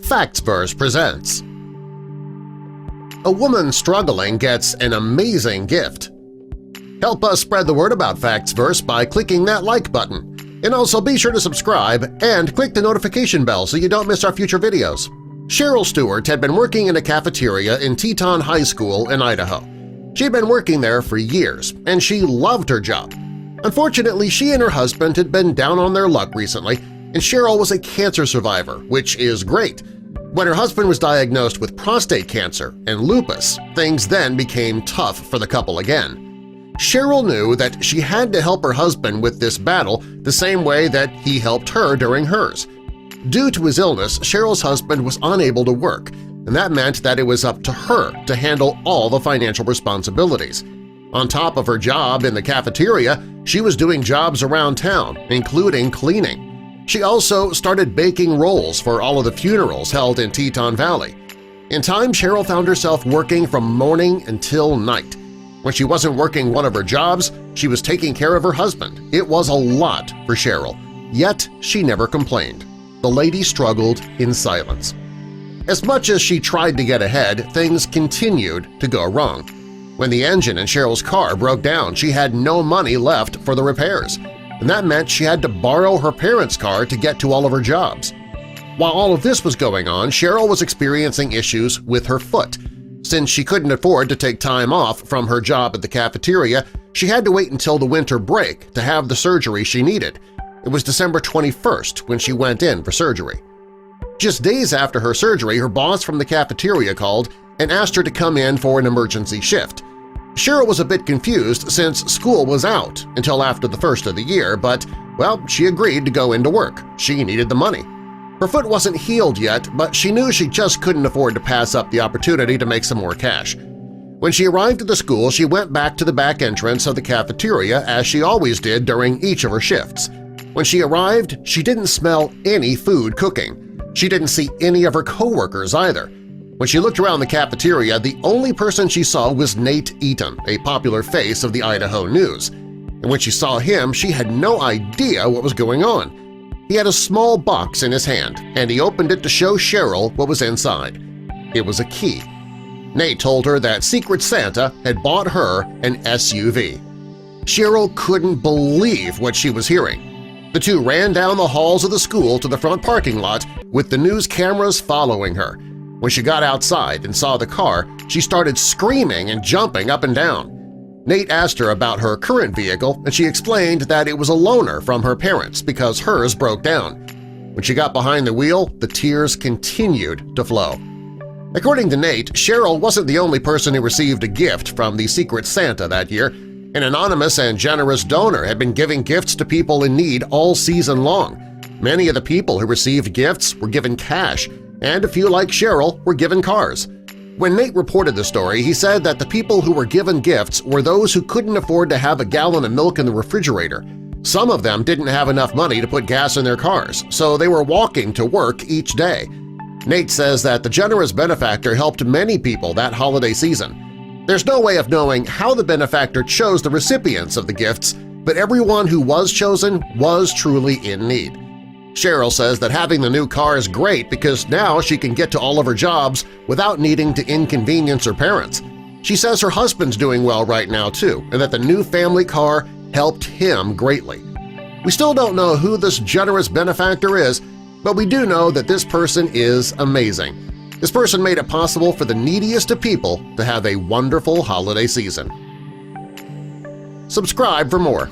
Factsverse presents. A woman struggling gets an amazing gift. Help us spread the word about Factsverse by clicking that like button. And also be sure to subscribe and click the notification bell so you don't miss our future videos. Cheryl Stewart had been working in a cafeteria in Teton High School in Idaho. She had been working there for years, and she loved her job. Unfortunately, she and her husband had been down on their luck recently, and Cheryl was a cancer survivor, which is great. When her husband was diagnosed with prostate cancer and lupus, things then became tough for the couple again. Cheryl knew that she had to help her husband with this battle the same way that he helped her during hers. Due to his illness, Cheryl's husband was unable to work, and that meant that it was up to her to handle all the financial responsibilities. On top of her job in the cafeteria, she was doing jobs around town, including cleaning. She also started baking rolls for all of the funerals held in Teton Valley. In time, Cheryl found herself working from morning until night. When she wasn't working one of her jobs, she was taking care of her husband. It was a lot for Cheryl, yet she never complained. The lady struggled in silence. As much as she tried to get ahead, things continued to go wrong. When the engine in Cheryl's car broke down, she had no money left for the repairs, and that meant she had to borrow her parents' car to get to all of her jobs. While all of this was going on, Cheryl was experiencing issues with her foot. Since she couldn't afford to take time off from her job at the cafeteria, she had to wait until the winter break to have the surgery she needed. It was December 21st when she went in for surgery. Just days after her surgery, her boss from the cafeteria called and asked her to come in for an emergency shift. Cheryl was a bit confused since school was out until after the first of the year, but, well, she agreed to go into work. She needed the money. Her foot wasn't healed yet, but she knew she just couldn't afford to pass up the opportunity to make some more cash. When she arrived at the school, she went back to the back entrance of the cafeteria as she always did during each of her shifts. When she arrived, she didn't smell any food cooking. She didn't see any of her coworkers either. When she looked around the cafeteria, the only person she saw was Nate Eaton, a popular face of the Idaho News. And when she saw him, she had no idea what was going on. He had a small box in his hand, and he opened it to show Cheryl what was inside. It was a key. Nate told her that Secret Santa had bought her an SUV. Cheryl couldn't believe what she was hearing. The two ran down the halls of the school to the front parking lot with the news cameras following her. When she got outside and saw the car, she started screaming and jumping up and down. Nate asked her about her current vehicle, and she explained that it was a loaner from her parents because hers broke down. When she got behind the wheel, the tears continued to flow. According to Nate, Cheryl wasn't the only person who received a gift from the Secret Santa that year. An anonymous and generous donor had been giving gifts to people in need all season long. Many of the people who received gifts were given cash, and a few like Cheryl were given cars. When Nate reported the story, he said that the people who were given gifts were those who couldn't afford to have a gallon of milk in the refrigerator. Some of them didn't have enough money to put gas in their cars, so they were walking to work each day. Nate says that the generous benefactor helped many people that holiday season. There's no way of knowing how the benefactor chose the recipients of the gifts, but everyone who was chosen was truly in need. Cheryl says that having the new car is great because now she can get to all of her jobs without needing to inconvenience her parents. She says her husband's doing well right now too, and that the new family car helped him greatly. We still don't know who this generous benefactor is, but we do know that this person is amazing. This person made it possible for the neediest of people to have a wonderful holiday season. Subscribe for more.